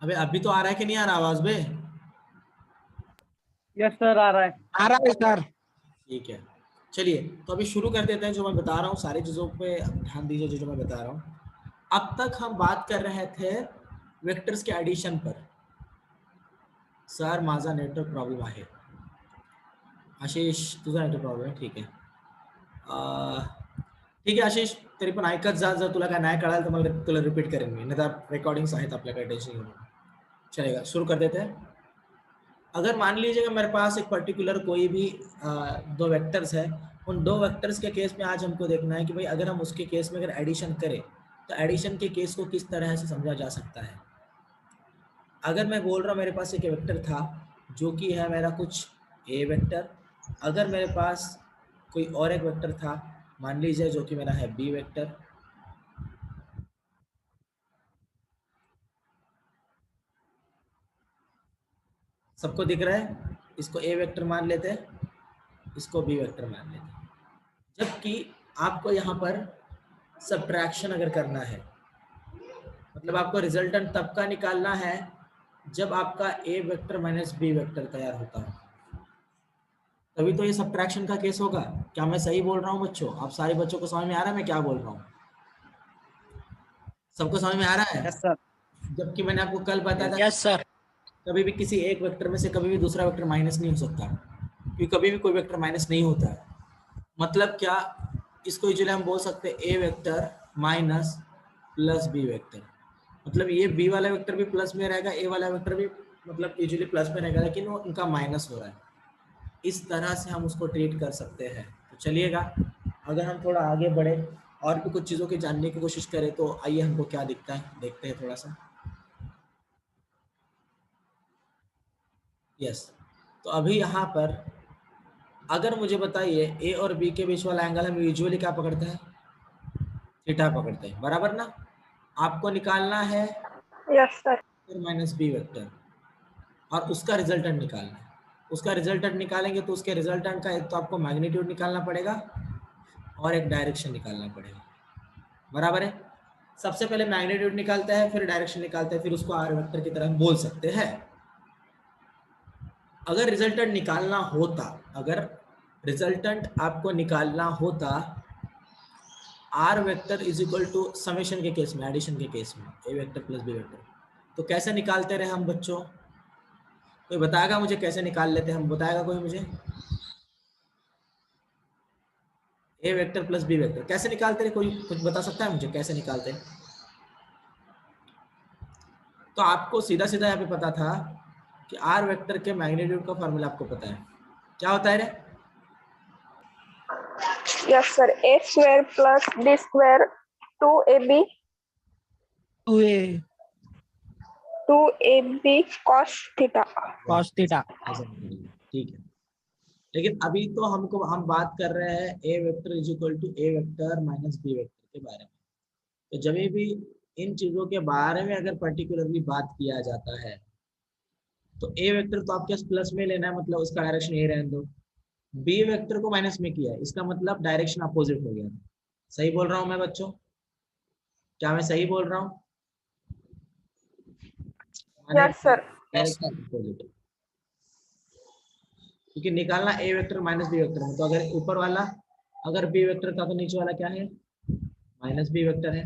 अबे अभी तो आ रहा है कि नहीं आ रहा आवाज बे? यस सर, आ रहा है। आ रहा है सर। ठीक है, चलिए तो अभी शुरू कर देते हैं। जो मैं बता रहा हूँ सारी चीज़ों पे ध्यान दीजिए, जो मैं बता रहा हूँ। अब तक हम बात कर रहे थे वेक्टर्स के एडिशन पर। सर माझा नेटवर्क प्रॉब्लम आहे। आशिष तुझा नेटवर्क प्रॉब्लेम आहे, ठीक आहे. ठीक आहे आशिष, तरी पण ऐकत जा. जर तुला काय नाही कळालं तर मला तुला रिपीट करेन मी, नाही तर रेकॉर्डिंग्स आहेत आपल्याकडे, टेन्शन घेऊ नको. चलेगा, शुरू कर देते हैं. अगर मान लीजिएगा मेरे पास एक पर्टिकुलर कोई भी दो वेक्टर्स है, उन दो वेक्टर्स के केस में आज हमको देखना है कि भाई अगर हम उसके केस में अगर एडिशन करें तो एडिशन के केस को किस तरह से समझा जा सकता है. अगर मैं बोल रहा हूँ मेरे पास एक वेक्टर था जो कि है मेरा कुछ ए वेक्टर. अगर मेरे पास कोई और एक वेक्टर था, मान लीजिए जो कि मेरा है बी वेक्टर. सबको दिख रहा है? इसको ए वेक्टर मान लेते हैं, इसको बी वेक्टर मान लेते हैं. जबकि आपको यहाँ पर सब्ट्रैक्शन अगर करना है, मतलब आपको रिजल्टेंट तब का निकालना है जब आपका ए वेक्टर माइनस बी वेक्टर तैयार होता है, तभी तो ये सब्ट्रैक्शन का केस होगा. क्या मैं सही बोल रहा हूँ बच्चों? आप सारे बच्चों को समझ में आ रहा है मैं क्या बोल रहा हूँ? सबको समझ में आ रहा है? Yes sir. जबकि मैंने आपको कल बताया था यस सर। कभी भी किसी एक वेक्टर में से कभी भी दूसरा वेक्टर माइनस नहीं हो सकता, क्योंकि कभी भी कोई वेक्टर माइनस नहीं होता है. मतलब क्या, इसको यूजुअली हम बोल सकते हैं A vector minus plus B vector. मतलब ये बी वाला वेक्टर भी प्लस में रहेगा, ए वाला वेक्टर भी मतलब यूजुअली प्लस में रहेगा, लेकिन वो उनका माइनस हो रहा है. इस तरह से हम उसको ट्रीट कर सकते हैं. तो चलिएगा, अगर हम थोड़ा आगे बढ़े और भी कुछ चीज़ों की जानने की कोशिश करें तो आइए हमको क्या दिखता है देखते हैं थोड़ा सा. यस, तो अभी यहाँ पर अगर मुझे बताइए ए और बी के बीच वाला एंगल हम यूजुअली क्या पकड़ते हैं? थीटा पकड़ते हैं, बराबर ना? आपको निकालना है yes sir. Minus B vector और उसका रिजल्टेंट निकालना है. उसका रिजल्टेंट निकालेंगे तो उसके रिजल्टेंट का एक तो आपको मैग्नीट्यूड निकालना पड़ेगा और एक डायरेक्शन निकालना पड़ेगा, बराबर है? सबसे पहले मैग्नीट्यूड निकालते हैं, फिर डायरेक्शन निकालते हैं, फिर उसको आर वेक्टर की तरह हम बोल सकते हैं. अगर रिजल्टेंट निकालना होता, अगर रिजल्टेंट आपको निकालना होता R vector is equal to summation के केस में, एडिशन के केस में A vector plus B vector, तो कैसे निकालते रहे हम बच्चों? कोई बताएगा मुझे कैसे निकाल लेते हम? बताएगा कोई मुझे? ए वेक्टर प्लस बी वेक्टर कैसे निकालते रहे? कोई कुछ बता सकता है मुझे कैसे निकालते हैं? तो आपको सीधा सीधा यहाँ पे पता था कि आर वेक्टर के मैग्नीट्यूड का फॉर्मूला आपको पता है. क्या होता है रे? Yes sir. A square plus B square 2ab 2ab cos theta. cos theta. ठीक है, लेकिन अभी तो हम बात कर रहे हैं A vector is equal to A vector minus B vector के बारे में. तो जब भी इन चीजों के बारे में अगर पर्टिकुलरली बात किया जाता है तो ए वेक्टर तो आपके प्लस में लेना है, मतलब उसका डायरेक्शन ए रहने दो. बी वेक्टर को माइनस में किया है, इसका मतलब डायरेक्शन अपोजिट हो गया. सही बोल रहा हूँ मैं बच्चों? क्या मैं सही बोल रहा हूँ? Yes sir. डायरेक्शन अपोजिट, क्योंकि निकालना ए वेक्टर माइनस बी वेक्टर है. तो अगर ऊपर वाला अगर बी वेक्टर था तो नीचे वाला क्या है? माइनस बी वेक्टर है.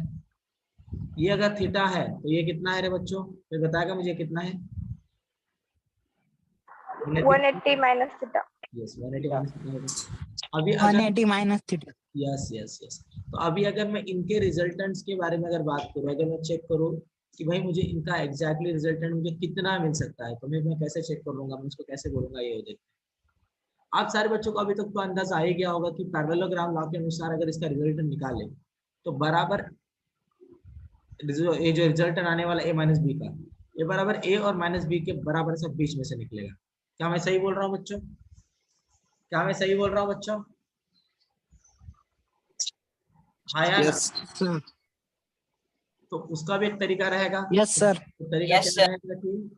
ये अगर थीटा है तो ये कितना है रे बच्चों? फिर बताएगा मुझे कितना है? 180 minus theta. Yes, 180 minus theta. अभी 180 minus theta. Yes yes yes. तो अभी अगर मैं इनके रिजल्टेंट्स के बारे में अगर बात करूँ, अगर मैं चेक करूँ कि भाई मुझे इनका एग्जैक्टली रिजल्टेंट मुझे कितना मिल सकता है, तो मैं कैसे चेक कर लूंगा, मैं उसको कैसे बोलूंगा? ये हो देखते हैं. आप सारे बच्चों को अभी तक तो अंदाजा आ ही गया होगा कि पैरेललोग्राम लॉ के अनुसार अगर इसका रिजल्टेंट निकाले तो बराबर ये जो रिजल्टेंट आने वाला ए माइनस बी का, ये बराबर ए और माइनस बी के बराबर सब बीच में से निकलेगा. क्या मैं सही बोल रहा हूँ बच्चों? क्या मैं सही बोल रहा हूँ बच्चों? हाँ या यस सर. तो उसका भी एक तरीका रहेगा. Yes sir. तो तरीका क्या रहेगा कि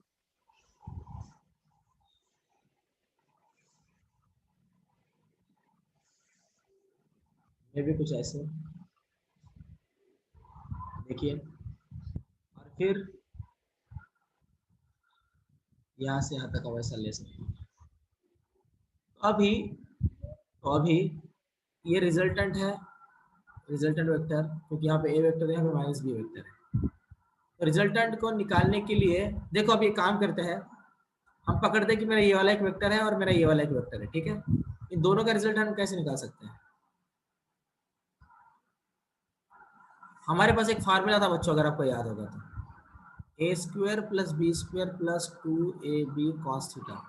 ये भी कुछ ऐसे देखिए, और फिर यहाँ से यहाँ तक का वैसा ले सकते हैं। अभी ये रिजल्टेंट है, रिजल्टेंट वेक्टर, क्योंकि यहाँ पे ए वेक्टर है, यहाँ पे माइनस बी वेक्टर है। तो रिजल्टेंट को निकालने के लिए देखो अब ये काम करते हैं, हम पकड़ते हैं कि मेरा ये वाला एक वेक्टर है और मेरा ये वाला एक वेक्टर है, ठीक है। इन दोनों का रिजल्ट हम कैसे निकाल सकते हैं? हमारे पास एक फार्मूला था बच्चों, अगर आपको याद होगा तो, A square plus B square plus 2ab cos theta.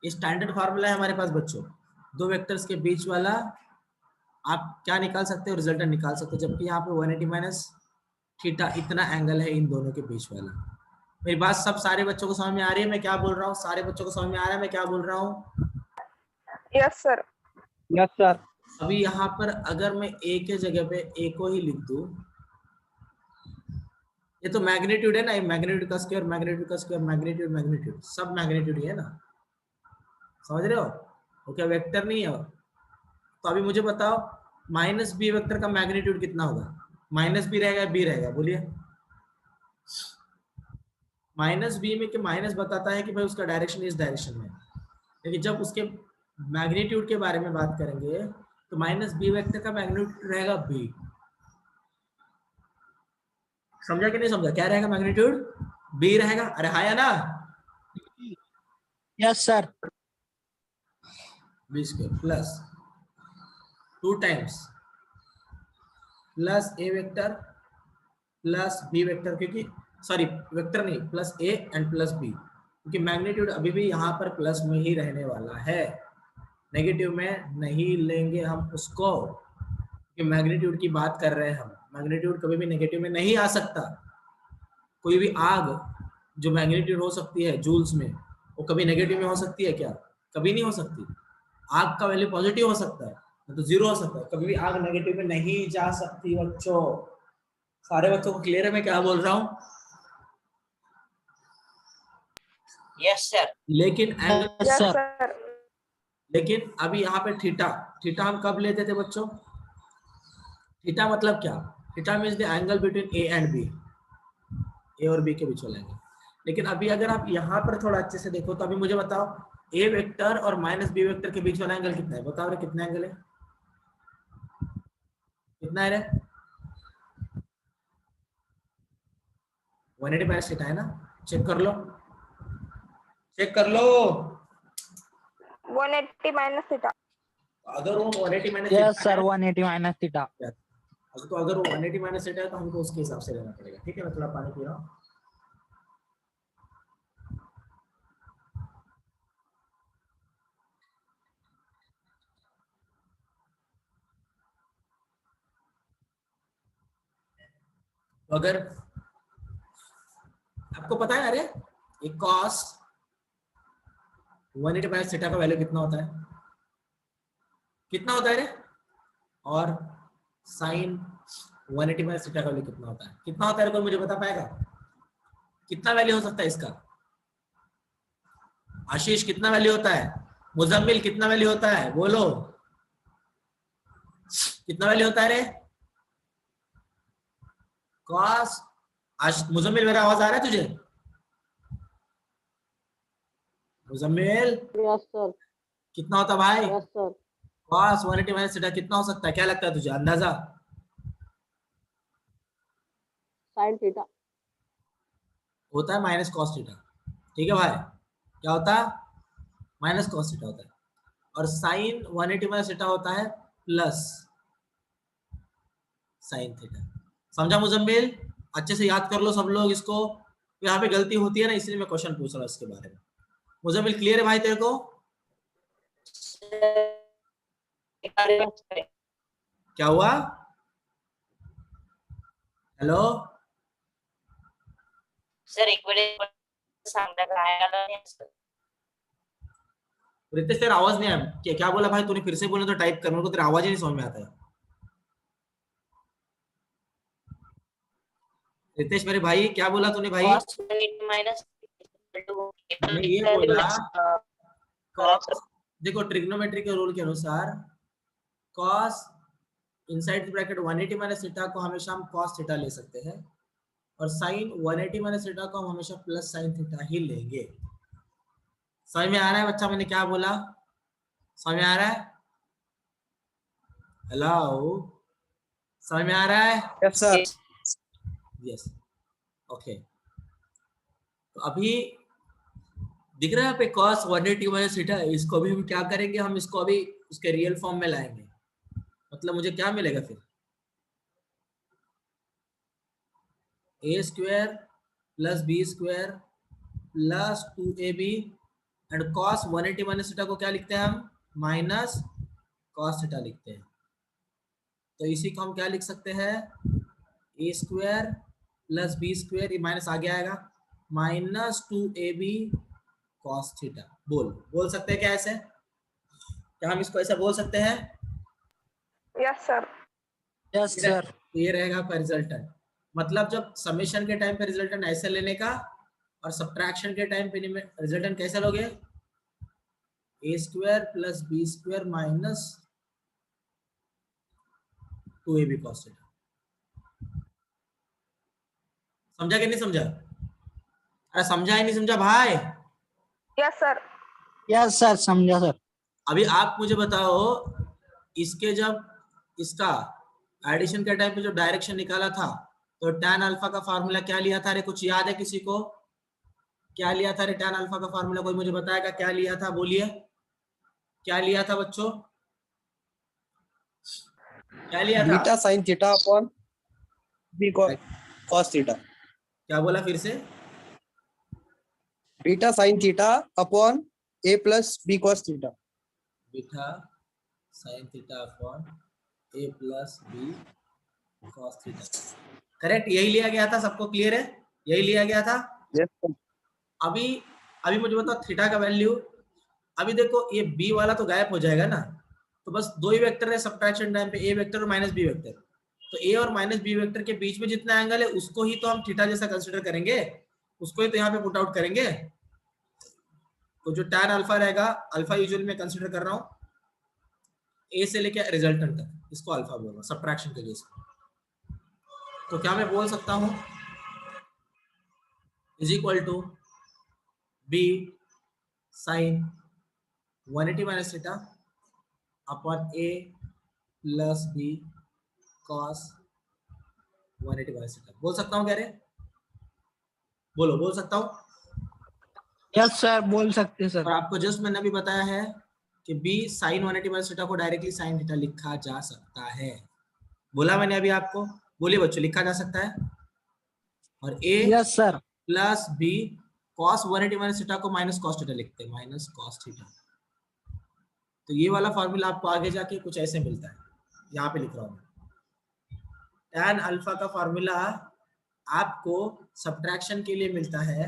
ये स्टैंडर्ड फार्मूला है हमारे पास बच्चों। दो वेक्टर्स के बीच वाला आप क्या निकाल सकते हो? रिजल्टेंट निकाल सकते हो, जबकि यहाँ पे 180 माइनस थीटा इतना एंगल है इन दोनों के बीच वाला। मेरी बात सब सारे बच्चों को समझ में आ रही है मैं क्या बोल रहा हूँ? सारे बच्चों को समझ में आ रहा है मैं क्या बोल रहा हूँ? Yes, sir. Yes sir. अभी यहाँ पर अगर मैं ए के जगह पे ए को ही लिख दूं, ये तो मैग्नीट्यूड है ना, ये मैग्नीट्यूड का स्क्वायर, मैग्नीट्यूड का स्क्वायर, मैग्नीट्यूड मैग्नीट्यूड सब मैग्नीट्यूड ही है ना, समझ रहे हो? वो क्या वेक्टर नहीं है? तो अभी मुझे बताओ माइनस बी वेक्टर का मैग्नीट्यूड कितना होगा? माइनस बी रहेगा, बी रहेगा, बोलिए। माइनस बी में कि माइनस बताता है कि भाई उसका डायरेक्शन इस डायरेक्शन में, लेकिन जब उसके मैग्नीट्यूड के बारे में बात करेंगे तो माइनस बी वेक्टर का मैग्नीट्यूड रहेगा बी। समझा कि नहीं समझा? क्या रहेगा मैग्नीट्यूड? बी रहेगा। अरे हाँ या ना? Yes sir. B square plus 2 times plus A vector plus B vector, क्योंकि सॉरी वेक्टर नहीं, plus A and plus B, क्योंकि मैग्नीट्यूड अभी भी यहाँ पर प्लस में ही रहने वाला है, नेगेटिव में नहीं लेंगे हम उसको, क्योंकि मैग्नीट्यूड की बात कर रहे हैं हम। मैग्नीट्यूड कभी भी नेगेटिव में नहीं आ सकता। कोई भी आग जो मैग्नीट्यूड हो सकती है जूल्स में, वो कभी नेगेटिव में हो सकती है क्या? कभी नहीं हो सकती। आग का वैल्यू पॉजिटिव हो सकता है तो जीरो हो सकता है, कभी भी आग नेगेटिव में नहीं जा सकती बच्चों। सारे बच्चों को क्लियर है मैं क्या बोल रहा हूँ? Yes sir. लेकिन angle, yes Yes, sir. sir. लेकिन अभी यहाँ पे थीटा, थीटा हम कब लेते थे बच्चों? थीटा मतलब क्या? Theta means the angle between A and B, A और बी के बीच वाला एंगल। लेकिन अभी अगर आप यहाँ पर थोड़ा अच्छे से देखो तो अभी मुझे बताओ ए वेक्टर और माइनस बी वेक्टर के बीच वाला एंगल कितना है? बताओ रे कितना एंगल है? कितना है रे? 180 माइनस थीटा है ना? चेक कर लो, चेक कर लो। 180 minus theta. अगर वो 180 minus yes sir 180 minus theta. तो अगर वो 180 माइनस थीटा है तो हमको उसके हिसाब से लेना पड़ेगा, ठीक है। मैं थोड़ा पानी पी रहा हूँ। तो अगर आपको पता है, अरे ये cos 180 माइनस थीटा का वैल्यू कितना होता है? कितना होता है रे? और sin 180 माइनस थीटा का वैल्यू कितना होता है? कितना होता है? कोई मुझे बता पाएगा कितना वैल्यू हो सकता है इसका? आशीष कितना वैल्यू होता है? मुजम्मिल कितना वैल्यू होता है? बोलो कितना वैल्यू होता है रे? cos मुजम्मिल मेरा आवाज आ रहा है तुझे? Muzammil yes sir. कितना होता भाई? Yes sir. cos 180 minus theta कितना हो सकता है? क्या लगता है तुझे अंदाजा? Sine theta. होता है माइनस cos थीटा, ठीक है भाई। क्या होता है? माइनस cos थीटा होता है। और साइन 180 माइनस थीटा होता है प्लस साइन थीटा। समझा मुजम्मिल? अच्छे से याद कर लो सब लोग इसको, यहाँ पे गलती होती है ना, इसलिए मैं क्वेश्चन पूछ रहा हूँ इसके बारे में। मुजम्मिल क्लियर है भाई तेरे को? क्या हुआ? हेलो सर एक मिनट सांगता काय आलं नाही सर. रितेश तेरा आवाज नहीं आया। क्या बोला भाई तूने? फिर से बोले तो टाइप कर, मेरे को तेरा आवाज ही नहीं समझ में आता है। रितेश मेरे भाई क्या बोला तूने भाई? cos 180 माइनस मैंने ये बोला cos, देखो ट्रिग्नोमेट्री के रूल के अनुसार cos inside bracket 180 minus theta को हमेशा हम cos थीटा ले सकते हैं, और sin 180 माइनस थीटा को हम हमेशा प्लस sin थीटा ही लेंगे। समझ में आ रहा है बच्चा मैंने क्या बोला? समझ में आ रहा है? हेलो, समझ में आ रहा है? Yes sir. Yes, okay. तो अभी दिख रहा है पे cos 180 माइनस थीटा, इसको अभी हम क्या करेंगे, हम इसको अभी उसके रियल फॉर्म में लाएंगे। मतलब मुझे क्या मिलेगा फिर, a square plus b square plus 2ab and cos 180 minus theta को क्या लिखते हैं हम, माइनस cos थीटा लिखते हैं। तो इसी को हम क्या लिख सकते हैं, a square plus b square, ये माइनस आगे आएगा, माइनस 2ab cos थीटा। बोल सकते हैं क्या ऐसे? क्या हम इसको ऐसा बोल सकते हैं? Yes sir. Yes sir. तो ये रहेगा आपका रिजल्टेंट। मतलब जब समेशन के टाइम पे रिजल्टेंट ऐसे लेने का और सब्ट्रैक्शन के टाइम पे रिजल्टेंट कैसे लोगे, A square plus B square minus 2ab cos theta. समझा कि नहीं समझा? अरे समझा ही नहीं समझा भाई? Yes sir. यस सर, समझा सर। अभी आप मुझे बताओ, इसके जब इसका एडिशन के टाइम पे जो डायरेक्शन निकाला था तो tan अल्फा का फार्मूला क्या लिया था रे? कुछ याद है किसी को? क्या लिया था रे tan अल्फा का फार्मूला? कोई मुझे बताएगा क्या लिया था? बोलिए क्या लिया था बच्चों, क्या लिया था? Beta sine theta upon B cos theta. क्या बोला फिर से? Beta sine theta upon A plus B cos theta. Beta sine theta upon A plus B cos theta. Correct, यही लिया गया था। सबको क्लियर है? यही लिया गया था। यस। अभी अभी मुझे बताओ थीटा का वैल्यू। अभी देखो ये बी वाला तो गायब हो जाएगा ना, तो बस दो ही वेक्टर है सब्ट्रैक्शन टाइम पे, ए वेक्टर और माइनस बी वेक्टर। तो ए और माइनस बी वेक्टर के बीच में जितना एंगल है उसको ही तो हम थीटा जैसा कंसिडर करेंगे, उसको ही तो यहाँ पे पुट आउट करेंगे। तो जो tan अल्फा रहेगा, अल्फा यूजुअली मैं कंसिडर कर रहा हूँ ए से लेके रिजल्टेंट तक, इसको अल्फा बोल रहा हूँ सब्ट्रैक्शन के केस में। तो क्या मैं बोल सकता हूँ is equal to B sine 180 minus theta upon A plus B cos 180 minus theta. बोल सकता हूँ क्या रे? बोलो, बोल सकता हूँ? यस सर, बोल सकते हैं और सर। आपको जस्ट मैंने अभी बताया है कि बी साइन 180 माइनस थीटा को डायरेक्टली साइन थीटा लिखा जा सकता है। बोला मैंने अभी आपको, बोलिए बच्चों, लिखा जा सकता है। और A yes sir. Plus B cos 180 minus theta को माइनस कॉस थीटा लिखते हैं, माइनस कॉस थीटा। तो ये वाला फॉर्मूला आपको आगे जाके कुछ ऐसे मिलता है, यहाँ पे लिख रहा हूँ। tan अल्फा का फॉर्मूला आपको सब्ट्रैक्शन के लिए मिलता है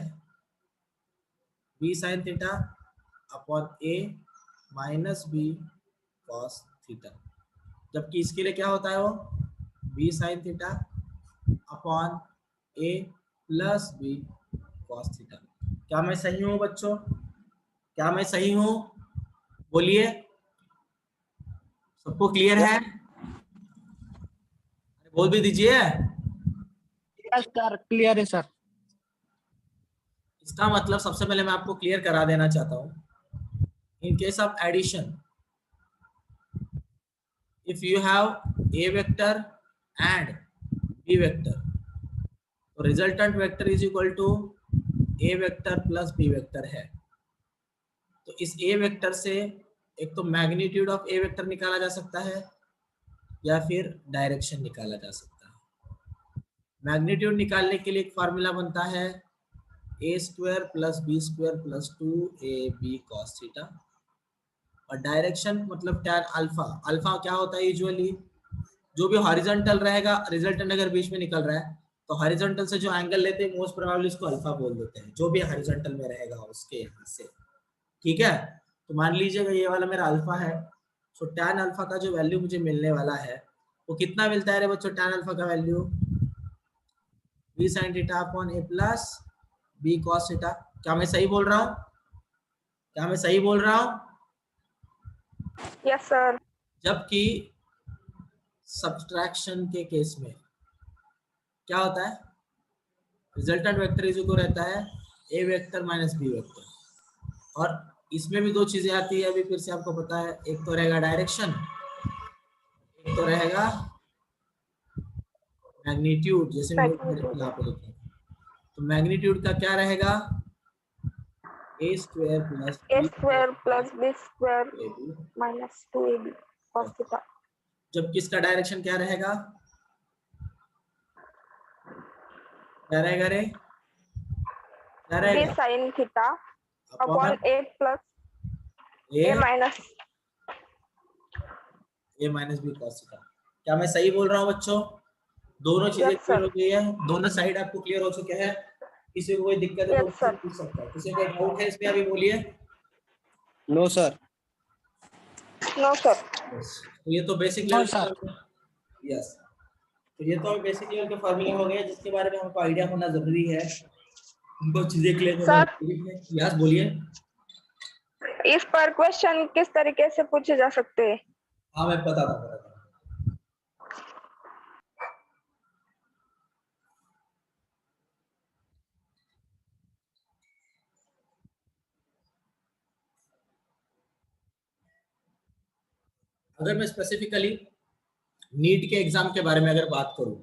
b sin theta upon a minus b cos theta, जबकि इसके लिए क्या होता है वो b sin theta upon a plus b cos theta. क्या मैं सही हूँ बच्चों? क्या मैं सही हूँ? बोलिए, सबको क्लियर है? बोल भी दीजिए। यस सर, क्लियर है सर। इसका मतलब सबसे पहले मैं आपको क्लियर करा देना चाहता हूँ, in case of addition, if you have a vector and b vector, तो resultant vector is equal to a vector plus b vector है। तो इस a vector से एक तो मैग्नीट्यूड ऑफ a vector निकाला जा सकता है या फिर डायरेक्शन निकाला जा सकता है। मैग्नीट्यूड निकालने के लिए एक फार्मूला बनता है a square plus B square plus 2ab cos theta, और डायरेक्शन मतलब tan अल्फा। अल्फा क्या होता है यूजुअली, जो भी हॉरिजॉन्टल रहेगा, रिजल्टेंट अगर बीच में निकल रहा है तो हॉरिजॉन्टल से जो एंगल लेते हैं मोस्ट प्रोबेबली इसको अल्फा बोल देते हैं, जो भी हॉरिजॉन्टल में रहेगा उसके यहाँ से। ठीक है, तो मान लीजिएगा ये वाला मेरा अल्फा है, तो tan अल्फा का जो वैल्यू मुझे मिलने वाला है वो कितना मिलता है रे बच्चों? tan अल्फा का value b sin theta upon a plus b cos theta. क्या मैं सही बोल रहा हूँ? क्या मैं सही बोल रहा हूँ? Yes sir. जबकि सब्ट्रैक्शन के केस में क्या होता है, रिजल्टेंट वेक्टर इज इक्वल रहता है a vector minus b vector. और इसमें भी दो चीजें आती है, अभी फिर से आपको पता है, एक तो रहेगा डायरेक्शन, एक तो रहेगा मैग्नीट्यूड। जैसे मैं Magnitude. यहाँ पे लिखा, तो मैग्नीट्यूड का क्या रहेगा, a square plus A square plus B square minus 2AB cos theta. जब किसका डायरेक्शन क्या रहेगा, क्या रहेगा रे, क्या B रहेगा, sin theta upon upon A plus A minus. A minus B cos theta. क्या मैं सही बोल रहा हूँ बच्चों? दोनों चीजें Yes, क्लियर sir. हो गई है, दोनों साइड आपको क्लियर हो चुके हैं। किसी को कोई दिक्कत है तो Yes, sir. पूछ सकता है, किसी को डाउट है इसमें अभी बोलिए। No, sir. No, sir. तो ये तो basic No, level sir. Yes, तो ये तो बेसिक लेवल के फॉर्मूले हो गए जिसके बारे में हमको आइडिया होना जरूरी है, उनको चीजें क्लियर होना Sir. जरूरी है। यस बोलिए। इस पर क्वेश्चन किस तरीके से पूछे जा सकते हैं? हाँ मैं बताता हूँ। अगर मैं स्पेसिफिकली नीट के एग्जाम के बारे में अगर बात करूं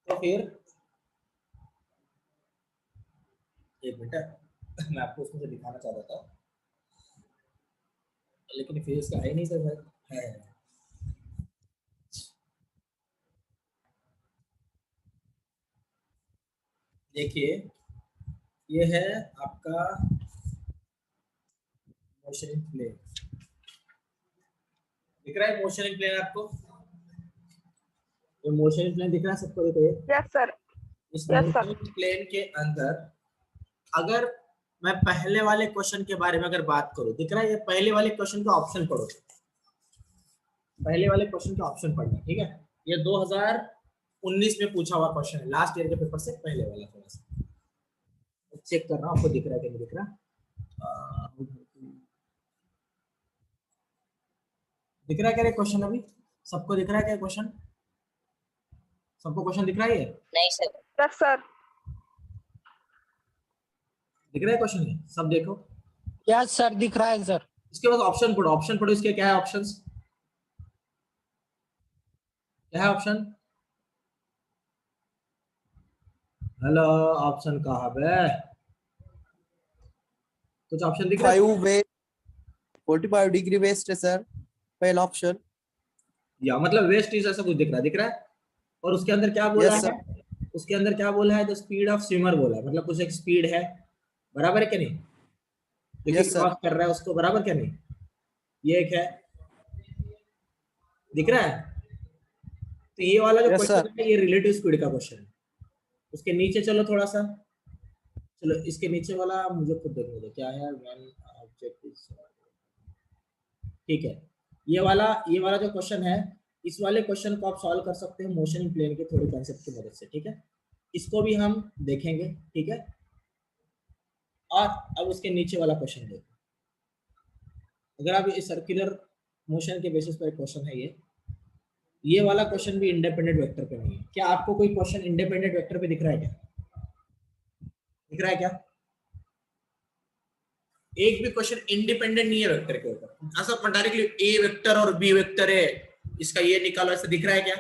तो फिर एक मिनट, मैं आपको उसमें से दिखाना चाहता था लेकिन फिर इसका है नहीं सर, है देखिए, ये है आपका मोशन इन प्लेन, दिख रहा है मोशन इन प्लेन आपको? ये मोशन इन प्लेन दिख रहा है सबको? देखो ये Yes, sir. इस Yes, sir. Motion in plane के अंदर अगर मैं पहले वाले क्वेश्चन के बारे में अगर बात करूं, दिख रहा है, ये पहले वाले क्वेश्चन का ऑप्शन पढ़ो, पहले वाले क्वेश्चन का ऑप्शन पढ़ना, ठीक है? ये 2019 में पूछा हुआ क्वेश्चन है, लास्ट ईयर के पेपर से पहले वाला। थोड़ा सा चेक कर रहा हूं, आपको दिख रहा है कि नहीं दिख रहा? दिख रहा है क्या क्वेश्चन? अभी सबको दिख रहा है क्या क्वेश्चन? सबको क्वेश्चन दिख रहा है? ये नहीं सर। Yes, sir. दिख रहा है क्वेश्चन? ये सब देखो। यस सर, दिख रहा है सर। इसके बाद ऑप्शन पढ़ो, ऑप्शन पढ़ो, इसके क्या है ऑप्शंस, क्या है ऑप्शन? हेलो, ऑप्शन कहाँ पे? कुछ ऑप्शन दिख रहा है? 5 वे 45 डिग्री वेस्ट है सर, पहला ऑप्शन। या मतलब वेस्ट इज ऐसा कुछ दिख रहा है, दिख रहा है? और उसके अंदर क्या बोला Yes, है? उसके अंदर क्या बोला है? द स्पीड ऑफ स्विमर बोला है, मतलब कुछ एक स्पीड है, बराबर है क्या नहीं? देखिए Yes, sir. क्रॉस कर रहा है उसको, बराबर क्या नहीं? ये एक है, दिख रहा है? तो ये वाला जो Yes, क्वेश्चन sir. है ये रिलेटिव स्पीड का क्वेश्चन है। उसके नीचे चलो थोड़ा सा, चलो इसके नीचे वाला मुझे खुद देखने दो क्या है। व्हेन ऑब्जेक्ट इज, ठीक है, ये वाला जो क्वेश्चन है, इस वाले क्वेश्चन को आप सॉल्व कर सकते हैं मोशन इन प्लेन के थोड़े कॉन्सेप्ट की मदद से, ठीक है? इसको भी हम देखेंगे, ठीक है? और अब उसके नीचे वाला क्वेश्चन देखो, अगर आप इस सर्कुलर मोशन के बेसिस पर क्वेश्चन है ये वाला क्वेश्चन भी इंडिपेंडेंट वेक्टर पे नहीं है। क्या आपको कोई क्वेश्चन इंडिपेंडेंट वेक्टर पे दिख रहा है क्या? दिख रहा है क्या? एक भी क्वेश्चन इंडिपेंडेंट नहीं है वेक्टर के ऊपर, ऐसा डायरेक्टली ए वेक्टर और बी वेक्टर है, इसका ये निकालो, ऐसा दिख रहा है क्या?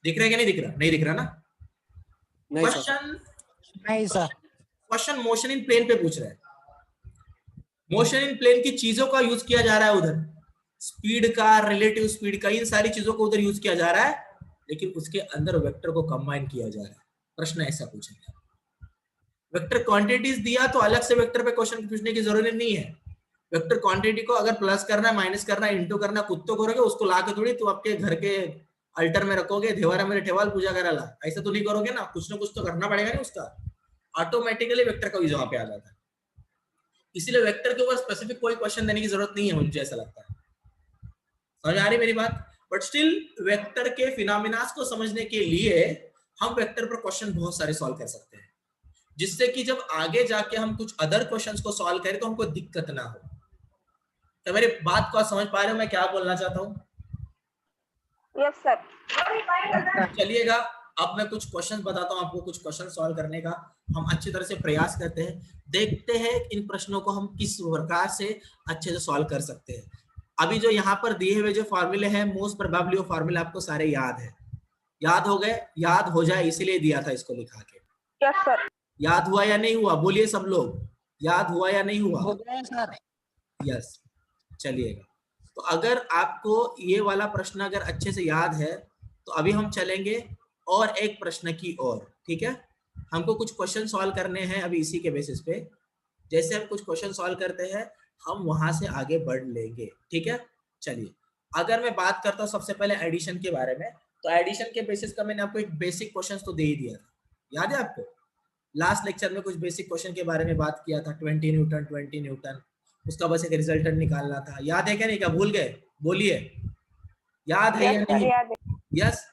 दिख रहा है क्या? नहीं दिख रहा? नहीं दिख रहा ना? नहीं सर। क्वेश्चन नहीं सर। क्वेश्चन मोशन इन प्लेन पे पूछ रहा है, मोशन इन प्लेन की चीजों का यूज किया जा रहा है उधर, स्पीड का, रिलेटिव स्पीड का, इन सारी चीजों को उधर यूज किया जा रहा है, लेकिन उसके अंदर वेक्टर को कंबाइन किया जा रहा है। प्रश्न ऐसा पूछेगा, वेक्टर क्वांटिटीज दिया तो अलग से वेक्टर पे क्वेश्चन पूछने की जरूरत नहीं है। वेक्टर क्वांटिटी को अगर प्लस करना है, माइनस करना है, इंटू करना, कुत्तों करोगे, उसको ला के थोड़ी तो आपके घर के अल्टर में रखोगे, देवारा मेरे ठेवाल पूजा कराला, ऐसा तो नहीं करोगे ना, कुछ ना कुछ तो करना पड़ेगा नहीं, उसका ऑटोमेटिकली वेक्टर का यूज वहां पे आ जाता है। इसीलिए वेक्टर के ऊपर स्पेसिफिक कोई क्वेश्चन देने की जरूरत नहीं है, मुझे ऐसा लगता है। समझ आ रही मेरी बात? बट स्टिल वेक्टर के फिनोमिनास को समझने के लिए हम वेक्टर पर क्वेश्चन बहुत सारे सॉल्व कर सकते हैं, जिससे कि जब आगे जाके हम कुछ अदर क्वेश्चंस को सॉल्व करें तो हमको दिक्कत ना हो। तो मेरी बात को आप समझ पा रहे हो मैं क्या बोलना चाहता हूँ? Yes, sir. चलिएगा अब मैं कुछ क्वेश्चन बताता हूँ आपको, कुछ क्वेश्चन सॉल्व करने का हम अच्छी तरह से प्रयास करते हैं, देखते हैं इन प्रश्नों को हम किस प्रकार से अच्छे से सॉल्व कर सकते हैं। अभी जो यहाँ पर दिए हुए जो फॉर्मूले हैं, मोस्ट प्रोबेबली वो फॉर्मूले आपको सारे याद है, याद हो गए, याद हो जाए इसीलिए दिया था इसको लिखा के। Yes sir. याद हुआ या नहीं हुआ, बोलिए सब लोग, याद हुआ या नहीं हुआ? हो गया सर। यस, चलिएगा। तो अगर आपको ये वाला प्रश्न अगर अच्छे से याद है तो अभी हम चलेंगे और एक प्रश्न की ओर, ठीक है? हमको कुछ क्वेश्चन सॉल्व करने हैं अभी इसी के बेसिस पे। जैसे हम कुछ क्वेश्चन सॉल्व करते हैं हम वहां से आगे बढ़ लेंगे, ठीक है? चलिए, अगर मैं बात करता हूँ सबसे पहले एडिशन के बारे में, तो एडिशन के बेसिस का मैंने आपको एक बेसिक क्वेश्चन तो दे ही दिया था, याद है आपको? लास्ट लेक्चर में कुछ बेसिक क्वेश्चन के बारे में बात किया था, 20 न्यूटन, उसका बस एक रिजल्टेंट निकालना था। याद है क्या नहीं? क्या भूल गए? बोलिए, याद है या नहीं? याद है। यस।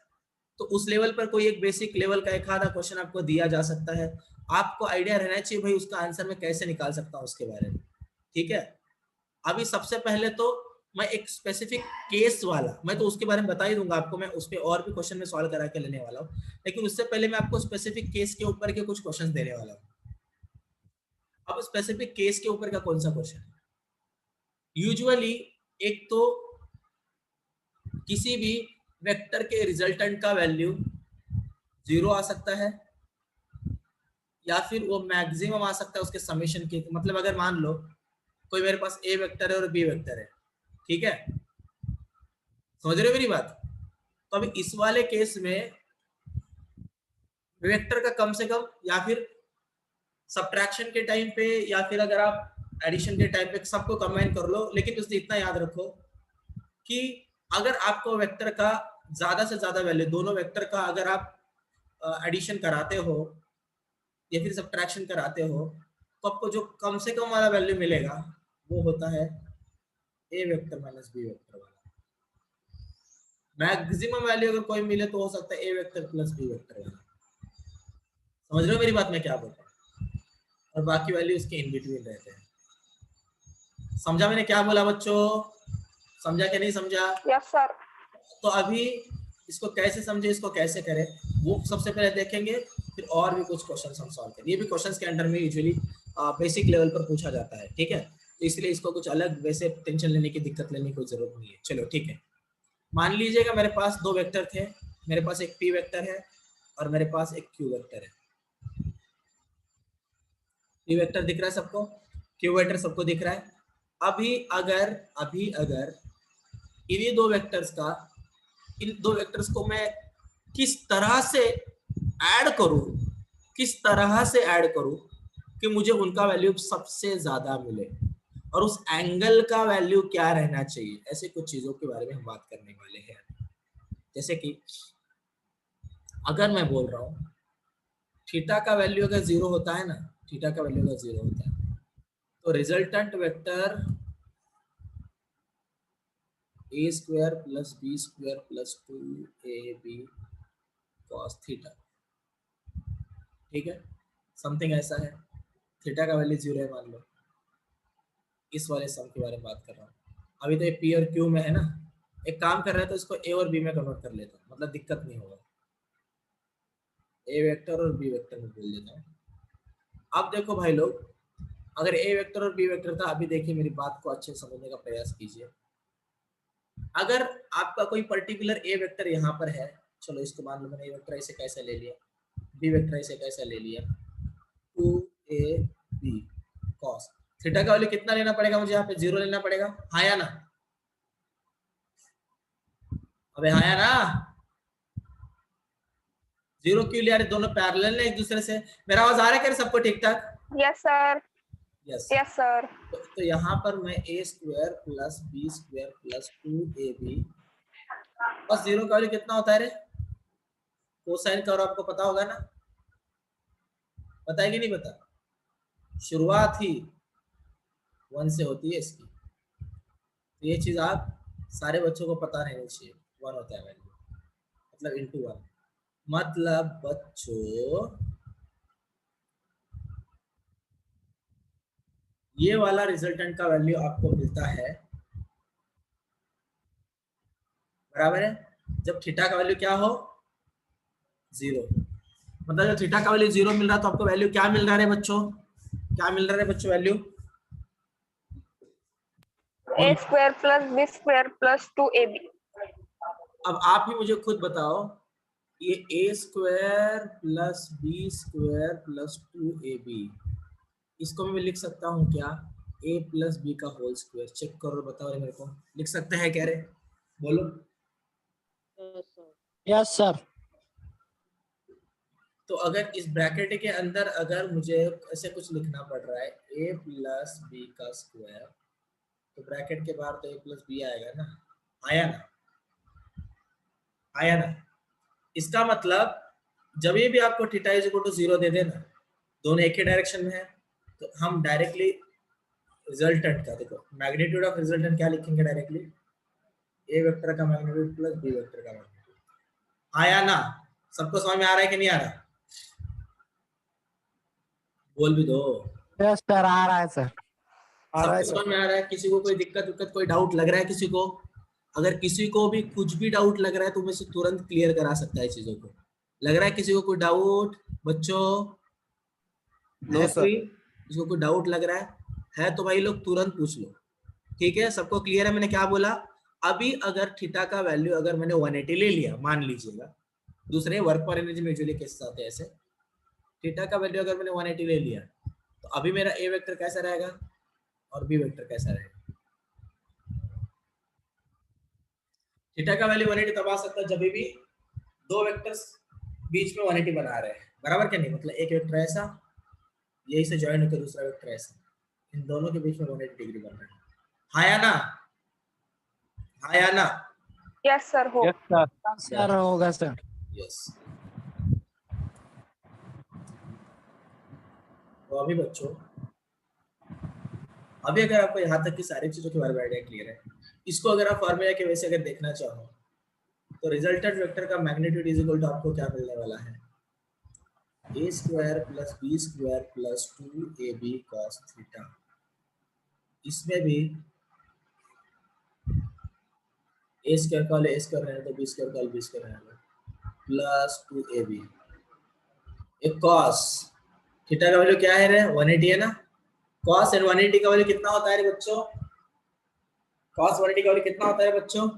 तो उस लेवल पर कोई एक बेसिक लेवल का एक आधा क्वेश्चन आपको दिया जा सकता है, आपको आइडिया रहना चाहिए भाई उसका आंसर मैं कैसे निकाल सकता हूँ उसके बारे में, ठीक है? अभी सबसे पहले तो मैं एक स्पेसिफिक केस वाला, मैं तो उसके बारे में बता ही दूंगा आपको, मैं उस पर और भी क्वेश्चन में सॉल्व करा के लेने वाला हूँ, लेकिन उससे पहले मैं आपको स्पेसिफिक केस के ऊपर के कुछ क्वेश्चन देने वाला हूँ। अब स्पेसिफिक केस के ऊपर का कौन सा क्वेश्चन है? यूजुअली एक तो किसी भी वेक्टर के रिजल्टेंट का वैल्यू 0 आ सकता है या फिर वो मैक्सिमम आ सकता है उसके समेशन के, मतलब अगर मान लो कोई मेरे पास ए वेक्टर है और बी वेक्टर है, ठीक है? समझ रहे हो मेरी बात? तो अभी इस वाले केस में वेक्टर का कम से कम, या फिर सब्ट्रैक्शन के टाइम पे या फिर अगर आप एडिशन के टाइम पे सबको कंबाइन कर लो, लेकिन उससे इतना याद रखो कि अगर आपको वेक्टर का ज्यादा से ज्यादा वैल्यू, दोनों वेक्टर का अगर आप एडिशन कराते हो या फिर सब्ट्रैक्शन कराते हो, तो आपको जो कम से कम वाला वैल्यू मिलेगा वो होता है A vector minus B vector वाला। मैक्सिमम वैल्यू अगर कोई मिले तो हो सकता है A vector plus B vector वाला। समझ रहे हो मेरी बात मैं क्या बोल रहा हूँ? और बाकी वैल्यू उसके इन बिटवीन रहते हैं। समझा मैंने क्या बोला बच्चों? समझा कि नहीं समझा? Yes sir. तो अभी इसको कैसे समझे, इसको कैसे करें, वो सबसे पहले देखेंगे, फिर और भी कुछ क्वेश्चन हम सॉल्व करेंगे। ये भी क्वेश्चंस के अंडर में यूजुअली बेसिक लेवल पर पूछा जाता है, ठीक है? तो इसलिए इसको कुछ अलग वैसे टेंशन लेने की, दिक्कत लेने की कोई जरूरत नहीं है। चलो ठीक है, मान लीजिएगा मेरे पास दो वेक्टर थे, मेरे पास एक पी वेक्टर है और मेरे पास एक क्यू वेक्टर है। पी वेक्टर दिख रहा है सबको, क्यू वेक्टर सबको दिख रहा है। अभी अगर इन्हीं दो वेक्टर्स का, इन दो वेक्टर्स को मैं किस तरह से ऐड करूं, कि मुझे उनका वैल्यू सबसे ज्यादा मिले और उस एंगल का वैल्यू क्या रहना चाहिए, ऐसे कुछ चीजों के बारे में हम बात करने वाले हैं। जैसे कि अगर मैं बोल रहा हूं थीटा का वैल्यू अगर 0 होता है ना, थीटा का वैल्यू अगर 0 होता है तो resultant vector A square plus B square plus 2ab cos theta, ठीक है? समथिंग ऐसा है, थीटा का वैल्यू 0 है मान लो। इस वाले सम के बारे में बात कर रहा हूँ। अभी तो ये पी और क्यू में है ना, एक काम कर रहे हैं तो इसको ए और बी में कन्वर्ट कर लेता हूँ, मतलब दिक्कत नहीं होगा। ए वेक्टर और बी वेक्टर में बोल देता हूँ। अब देखो भाई लोग, अगर ए वेक्टर और बी वेक्टर था, अभी देखिए मेरी बात को अच्छे से समझने का प्रयास कीजिए। अगर आपका कोई पर्टिकुलर ए वेक्टर यहाँ पर है, चलो इसको मान लो मैंने ए वेक्टर ऐसे कैसे ले लिया, बी वेक्टर ऐसे कैसे ले लिया, 2ab cos थीटा का वैल्यू कितना लेना पड़ेगा मुझे? यहाँ पे 0 लेना पड़ेगा, हाँ या ना? अबे हाँ या ना? 0 क्यों लिया? दोनों पैरेलल है एक दूसरे से। मेरा आवाज आ रहा है क्या सबको ठीक ठाक? Yes sir. Yes yes sir. तो यहाँ पर मैं A square plus B square plus 2ab बस 0 का वैल्यू कितना होता है रे? कोसाइन का, और आपको पता होगा ना, पता है कि नहीं पता? शुरुआत ही 1 से होती है इसकी, तो ये चीज आप सारे बच्चों को पता रहनी चाहिए। 1 होता है वैल्यू, मतलब इंटू 1, मतलब बच्चों ये वाला रिजल्टेंट का वैल्यू आपको मिलता है, बराबर है, जब थीटा का वैल्यू क्या हो? 0। मतलब जब थीटा का वैल्यू 0 मिल रहा है तो आपको वैल्यू क्या मिल रहा है बच्चों? क्या मिल रहा है बच्चों value? A square plus B square plus 2AB. अब आप ही मुझे खुद बताओ, ये a square plus B square plus 2ab, इसको मैं लिख सकता हूँ क्या? a प्लस बी का होल स्क्वायर। चेक करो, बताओ मेरे को, लिख सकते हैं क्या रे? बोलो। Yes, sir. Yes, sir. तो अगर इस ब्रैकेट के अंदर अगर मुझे ऐसे कुछ लिखना पड़ रहा है a प्लस बी का स्क्वायर, तो ब्रैकेट के बाहर तो a प्लस बी आएगा ना? आया ना? आया ना? इसका मतलब जब भी आपको थीटा इज इक्वल टू 0 दे देना, दोनों एक ही डायरेक्शन में है, तो हम डायरेक्टली रिजल्टेंट का, देखो मैग्नीट्यूड ऑफ रिजल्टेंट क्या लिखेंगे डायरेक्टली? ए वेक्टर का मैग्नीट्यूड प्लस बी वेक्टर का मैग्नीट्यूड। आया ना? सबको समझ में आ रहा है कि नहीं आ रहा? बोल भी दो। Yes, sir. आ रहा है सर। आ रहा है सबको सर। समझ में आ रहा है? किसी को कोई दिक्कत कोई डाउट लग रहा है किसी को? अगर किसी को भी कुछ भी डाउट लग रहा है तो मैं से तुरंत क्लियर करा सकता है चीजों को। लग रहा है किसी को कोई डाउट बच्चों? No sir. किसी को कोई डाउट लग रहा है तो भाई लोग तुरंत पूछ लो। ठीक है, सबको क्लियर है मैंने क्या बोला? अभी अगर थीटा का वैल्यू अगर मैंने 180 ले लिया, मान लीजिएगा, दूसरे वर्क पर एनर्जी में यूजुअली केसेस आते हैं ऐसे, थीटा का वैल्यू अगर मैंने 180 ले लिया, तो अभी मेरा ए वेक्टर कैसा रहेगा और बी वेक्टर कैसा रहेगा? थीटा का वैल्यू 180 तब आ सकता है जब भी दो वेक्टर्स बीच में 180 बना रहे हैं, बराबर क्या नहीं? मतलब एक वेक्टर ऐसा, यही से ज्वाइन होकर दूसरा वेक्टर ऐसा, इन दोनों के बीच में 180 डिग्री बन रहा है। हाँ या ना? हाँ या ना? Yes, sir. Ho. Yes, sir. Sir होगा सर। यस। तो अभी बच्चों, अभी अगर आपको यहाँ तक की सारी चीजों के बारे में आइडिया क्लियर है, इसको अगर आप फॉर्मूला के वैसे अगर देखना चाहो तो रिजल्टेंट वेक्टर का मैग्नीट्यूड इज इक्वल टू आपको क्या मिलने वाला है? a square plus b square plus 2ab cos theta. इसमें भी a स्क्वायर का a स्क्वायर रहने दो, b स्क्वायर का b स्क्वायर रहने दो, प्लस 2ab। एक cos थीटा का वैल्यू क्या है रे? 180 है ना? cos एंड 180 का वैल्यू कितना होता है रे बच्चों? cos 180 का वैल्यू कितना होता है बच्चों?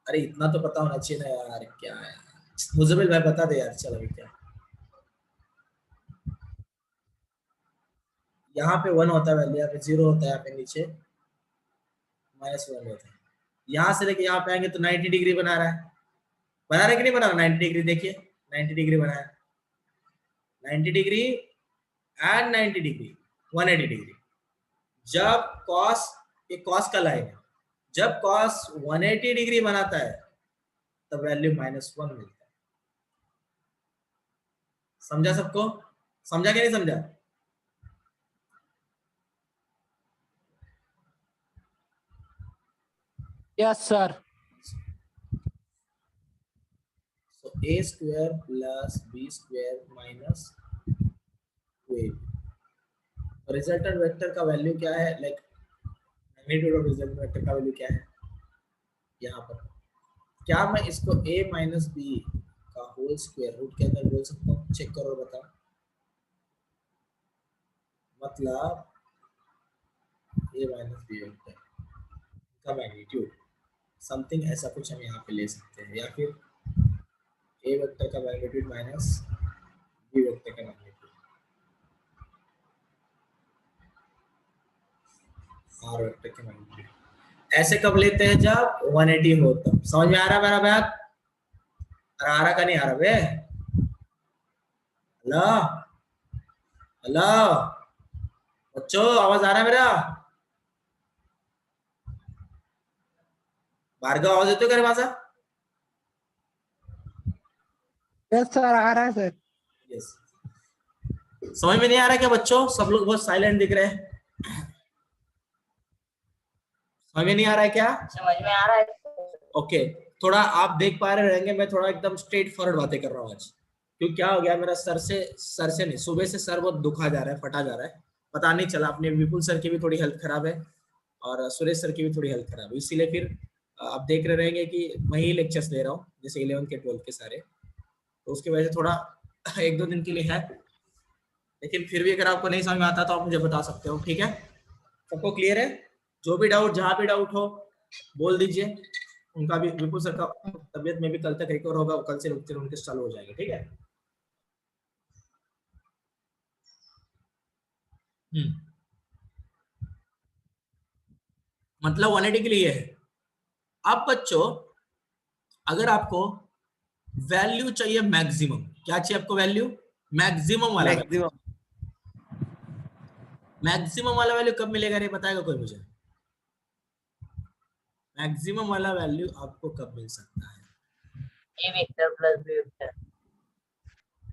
अरे इतना तो पता होना चाहिए ना यार, क्या है? मुझे भाई बता दे यार, चल अभी क्या यहाँ पे 1 होता है वैल्यू, यहाँ पे 0 होता है, यहाँ पे नीचे -1 होता है। यहाँ से लेके यहाँ पे आएंगे तो 90 डिग्री बना रहा है, बना रहा है कि नहीं बना रहा? 90 डिग्री देखिए, 90 डिग्री बनाया, 90 डिग्री एंड 90 डिग्री, 180 डिग्री। जब cos, ये cos का लाइन है, जब cos 180 डिग्री बनाता है तब वैल्यू -1 मिलता है। समझा सबको? समझा कि नहीं समझा? Yes, sir. So a square plus b square minus 2ab। Resultant vector का वैल्यू क्या है? Like magnitude of resultant vector का वैल्यू क्या है यहाँ पर? क्या मैं इसको a माइनस बी का होल स्क्वायर रूट के अंदर बोल सकता हूँ? चेक करो बताओ। मतलब a माइनस बी वेक्टर का मैग्नीट्यूड समथिंग ऐसा कुछ हम यहाँ पे ले सकते हैं, या फिर a वेक्टर का मैग्नीट्यूड माइनस b वेक्टर का मैग्नीट्यूड, r वेक्टर का मैग्नीट्यूड। ऐसे कब लेते हैं? जब 180 हो तब। समझ में आ रहा है मेरा बात? अरे आ रहा का नहीं आ रहा बे? हेलो हेलो बच्चों, आवाज आ रहा है मेरा? भार्गव आवाज येतोय का रे माझा? Yes, sir. आ रहा है सर। यस। समझ में नहीं आ रहा क्या बच्चों? सब लोग बहुत साइलेंट दिख रहे हैं। समझ में नहीं आ रहा है क्या? समझ में आ रहा है? ओके, थोड़ा आप देख पा रहे रहेंगे, मैं थोड़ा एकदम स्ट्रेट फॉरवर्ड बातें कर रहा हूँ आज। क्यों, क्या हो गया मेरा सर से नहीं, सुबह से सर बहुत दुखा जा रहा है, फटा जा रहा है, पता नहीं चला। अपने विपुल सर की भी थोड़ी हेल्थ खराब है, और सुरेश सर की भी थोड़ी हेल्थ खराब है, इसीलिए फिर आप देख रहे रहेंगे कि मैं ही लेक्चर्स ले रहा हूँ, जैसे 11th के 12th के सारे, तो उसकी वजह से थोड़ा 1-2 दिन के लिए है, लेकिन फिर भी अगर आपको नहीं समझ में आता तो आप मुझे बता सकते हो, ठीक है? सबको क्लियर है? जो भी डाउट, जहाँ भी डाउट हो बोल दीजिए। उनका भी, विपुल सर का तबियत में भी कल तक रिकवर होगा, कल से लेक्चर उनके चालू हो जाएंगे, ठीक है? मतलब 180 के लिए है। अब बच्चों अगर आपको वैल्यू चाहिए मैक्सिमम, क्या चाहिए आपको? वैल्यू मैक्सिमम वाला। मैक्सिमम। मैक्सिमम वाला वैल्यू कब मिलेगा रे, बताएगा कोई मुझे? मैक्सिमम वाला वैल्यू आपको कब मिल सकता है? A vector plus B vector.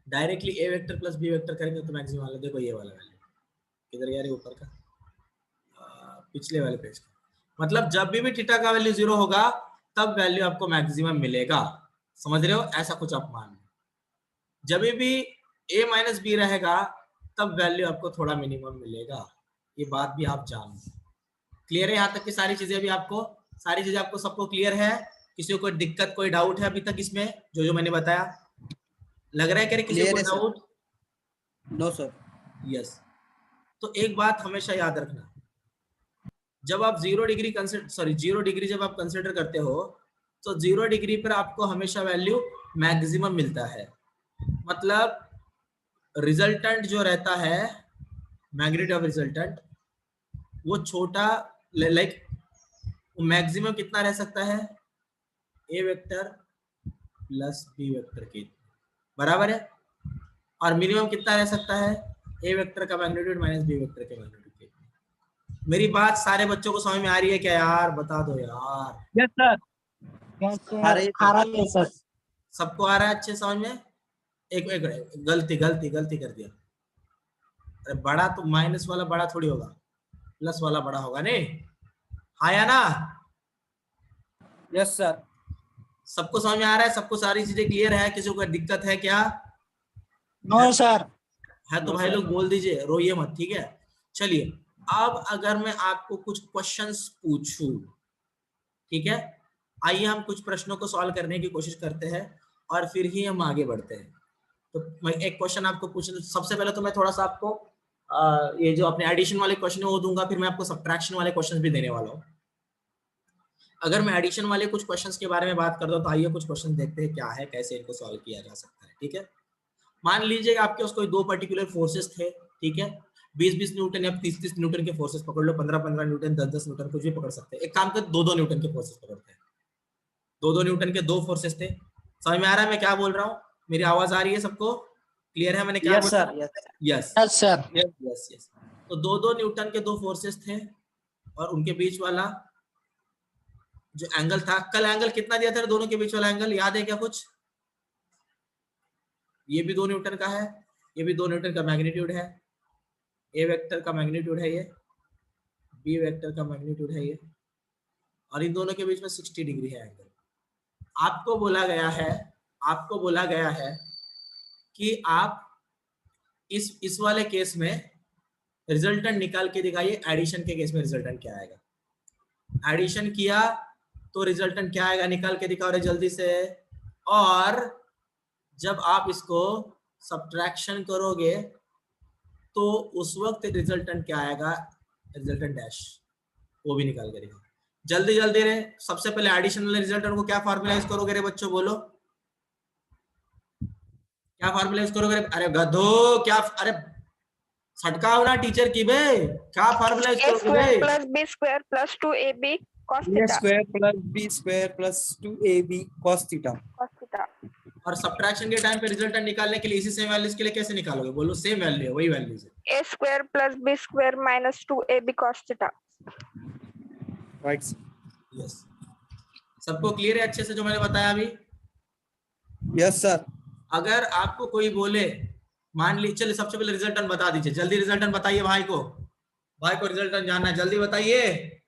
Directly A vector plus B vector करेंगे तो मैक्सिमम वाला, देखो ये वाला वैल्यू किधर गया रे, ऊपर का, पिछले वाले पेज का। मतलब जब भी थीटा का वैल्यू 0 होगा तब वैल्यू आपको मैक्सिमम मिलेगा, समझ रहे हो? ऐसा कुछ आप मान लो। जब भी a माइनस बी रहेगा तब वैल्यू आपको थोड़ा मिनिमम मिलेगा, ये बात भी आप जान लो। क्लियर है यहाँ तक की सारी चीजें? अभी आपको सारी चीजें आपको सबको क्लियर है? किसी को कोई दिक्कत, कोई डाउट है अभी तक इसमें जो मैंने बताया? लग रहा है कि किसी को डाउट? No sir. यस। तो एक बात हमेशा याद रखना, जब आप 0 डिग्री जब आप कंसिडर करते हो तो 0 डिग्री पर आपको हमेशा वैल्यू मैक्सिमम मिलता है। मतलब रिजल्टेंट जो रहता है, मैग्नीट्यूड ऑफ रिजल्टेंट, वो छोटा, लाइक मैक्सिमम कितना रह सकता है? A vector plus B vector के बराबर है। और मिनिमम कितना रह सकता है? ए वेक्टर का मैग्नीट्यूड माइनस बी वेक्टर के मैग्नीट्यूड के। मेरी बात सारे बच्चों को समझ में आ रही है क्या यार? बता दो यार। Yes sir. आ रहा है सर। सबको आ रहा है अच्छे समझ में? एक गलती कर दिया। अरे बड़ा तो माइनस वाला बड़ा थोड़ी होगा, प्लस वाला बड़ा होगा नहीं? हाँ या ना? Yes sir. सबको समझ में आ रहा है? सबको सारी चीजें क्लियर है? किसी को दिक्कत है क्या? No sir. है तो भाई लोग बोल दीजिए, रोइए मत, ठीक है? चलिए, अब अगर मैं आपको कुछ क्वेश्चंस पूछूं, ठीक है, आइए हम कुछ प्रश्नों को सॉल्व करने की कोशिश करते हैं और फिर ही हम आगे बढ़ते हैं। तो मैं एक क्वेश्चन आपको पूछूं, सबसे पहले तो मैं थोड़ा सा आपको ये जो अपने एडिशन वाले क्वेश्चन है वो दूंगा, फिर मैं आपको सब्ट्रैक्शन वाले क्वेश्चन भी देने वाला हूँ। अगर मैं एडिशन वाले कुछ क्वेश्चंस के बारे में बात कर दूं तो आइए कुछ क्वेश्चन देखते हैं क्या है, कैसे इनको सॉल्व किया जा सकता है, ठीक है? मान लीजिए आपके पास कोई 2 पर्टिकुलर फोर्सेस थे, ठीक है? 20-20 न्यूटन या 30-30 न्यूटन के फोर्सेस पकड़ लो, 15-15 न्यूटन, 10-10 न्यूटन, कुछ भी पकड़ सकते हैं। एक काम कर, 2-2 न्यूटन के फोर्सेस पकड़ते हैं। 2-2 न्यूटन के 2 फोर्सेस थे। समझ में आ रहा है मैं क्या बोल रहा हूँ? मेरी आवाज आ रही है सबको? क्लियर है मैंने क्या यस बोला? Sir. Yes yes sir. Yes. तो 2-2 न्यूटन के 2 फोर्सेस थे और उनके बीच वाला जो एंगल था, कल एंगल कितना दिया था दोनों के बीच वाला एंगल, याद है क्या कुछ? ये भी 2 न्यूटन का है, ये भी 2 न्यूटन का मैग्नीट्यूड है। ए वेक्टर का मैग्नीट्यूड है ये, बी वेक्टर का मैग्नीट्यूड है ये, और इन दोनों के बीच में 60 डिग्री है एंगल। आपको बोला गया है कि आप इस वाले केस में रिजल्टेंट निकाल के दिखाइए, एडिशन के केस में रिजल्टेंट क्या आएगा। एडिशन किया तो रिजल्टेंट क्या आएगा, निकाल के दिखाओ रे जल्दी से। और जब आप इसको सब्ट्रैक्शन करोगे तो उस वक्त रिजल्टेंट क्या आएगा, रिजल्टेंट डैश, वो भी निकाल के दिखाओ जल्दी जल्दी रे। सबसे पहले एडिशन वाले रिजल्टेंट को क्या फॉर्मुलाइज करोगे रे बच्चों, बोलो क्या फॉर्मुलाइज करोगे? अरे गधो, क्या? अरे सटकाओ ना टीचर की बे, क्या फॉर्मुलाइज A करोगे square बे? plus B square plus 2AB cos A theta. Square plus B square plus 2ab cos theta. Cos theta. और सब्ट्रैक्शन के टाइम पे रिजल्टेंट निकालने के लिए इसी सेम वैल्यूज के लिए कैसे निकालोगे, बोलो? सेम वैल्यू है, वही वैल्यूज है। A square plus B square minus 2AB cos theta. Right. Yes. सबको क्लियर है अच्छे से जो मैंने बताया अभी? Yes sir. अगर आपको कोई बोले, मान लीजिए, चलिए सबसे पहले रिजल्टेंट बता दीजिए, जल्दी रिजल्टेंट बताइए भाई को रिजल्टेंट जानना है, जल्दी बताइए,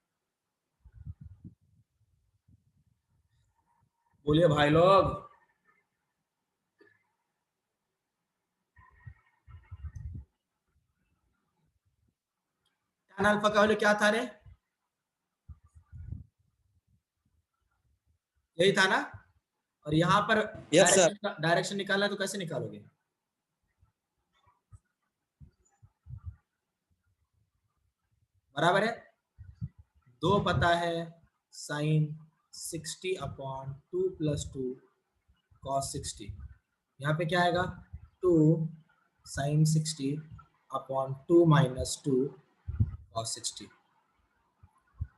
बोलिए भाई लोग। tan अल्फा का वैल्यू क्या था रे? यही था ना? और यहाँ पर Yes, sir. डायरेक्शन निकालना तो कैसे निकालोगे? बराबर है, 2 पता है साइन 60/2 + 2 cos 60। यहाँ पे क्या आएगा? 2 साइन 60/2 - 2 cos 60।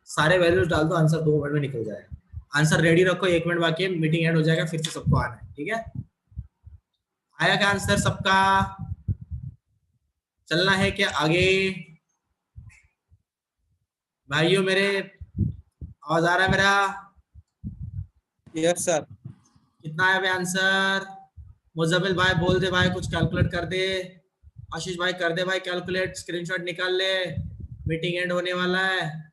सारे वैल्यूज डाल दो, आंसर 2 मिनट में निकल जाएगा। आंसर रेडी रखो, 1 मिनट बाकी है, मीटिंग एंड हो जाएगा, फिर से सबको आना है, ठीक है? आया क्या आंसर सबका? चलना है क्या आगे? भाइयों मेरे, आवाज आ रहा है मेरा? Yes, sir. कितना है भाई आंसर? मुजम्मिल भाई बोल दे भाई, कुछ कैलकुलेट कर दे। आशीष भाई कर दे भाई कैलकुलेट, स्क्रीनशॉट निकाल ले, मीटिंग एंड होने वाला है।